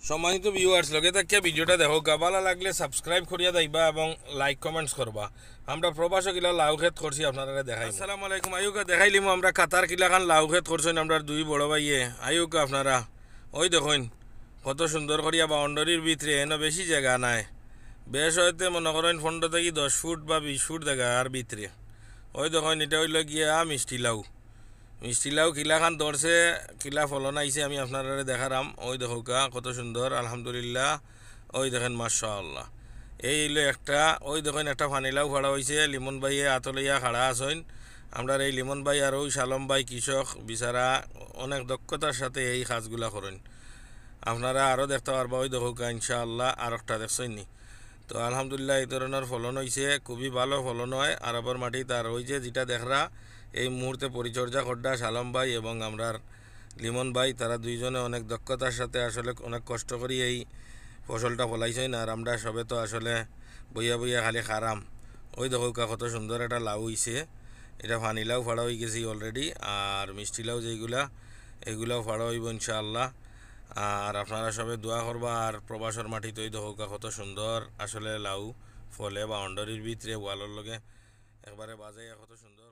সম্মানিত ভিউয়ার্স লগে তাকিয়া ভিডিওটা দেখো ভালো লাগলে সাবস্ক্রাইব করিয়া যাইবা এবং লাইক কমেন্টস করবা। আমরা প্রবাসও কিলা লাউ ক্ষেত করছি আপনারা দেখাই। আসসালামু আলাইকুম। আয়ুকা দেখাইলিমু আমরা কাতার কিলাখান লাউ ক্ষেত করছেন আমরা দুই বড় ভাইয়ে। আয়ুকা আপনারা ওই দেখুন কত সুন্দর করিয়া বাউন্ডারির ভিতরে এনে বেশি জায়গা নাই, বেশ হইতে মনে করেন 15 থেকে 10 ফুট বা 20 ফুট জায়গার ভিতরে। ওই দেখুন এটা হইল গিয়া মিষ্টি লাউ। মিষ্টি লাউ কিলাখান ধরছে, কিলা ফলন আইছে আমি আপনারা দেখারাম। ওই দেখো কত সুন্দর আলহামদুলিল্লাহ। ওই দেখেন মাশাআল্লাহ। এই হইলো একটা। ওই দেখেন একটা ফানিলাও ফাড়া হয়েছে। লিমন ভাইয়ে আতলাইয়া খাড়া আসেন। আমরা এই লিমন ভাই আর ওই সালম ভাই কৃষক বিচারা অনেক দক্ষতার সাথে এই কাজগুলা করেন। আপনারা আরও দেখতে পারবা। ওই দেখো ইনশাআল্লাহ আর একটা দেখছেন নি। তো আলহামদুলিল্লাহ এই ধরনের ফলন হয়েছে, খুবই ভালো ফলন হয়। আরবের মাটি তার ওই যে যেটা দেখরা এই মুহূর্তে পরিচর্যা করডা সালাম ভাই এবং আমরার লিমন ভাই, তারা দুইজনে অনেক দক্ষতার সাথে আসলে অনেক কষ্ট করি এই ফসলটা ফলাইছেন। আর আমরা সবে তো আসলে বইয়া বইয়া খালি খারাম। ওই দেখো কত সুন্দর একটা লাউ হইছে। এটা ফানিলাও ফাড়া হয়ে গেছি অলরেডি। আর মিষ্টি লাউ যেগুলা এগুলাও ফাড়া হইব ইনশাআল্লাহ। আর আপনারা সবে দোয়া করবা। আর প্রবাসর মাটি তৈ দেখো কত সুন্দর আসলে লাউ ফলে বাউন্ডারির ভিতরে ওয়ালের লগে একবারে বাজাইয়া কত সুন্দর।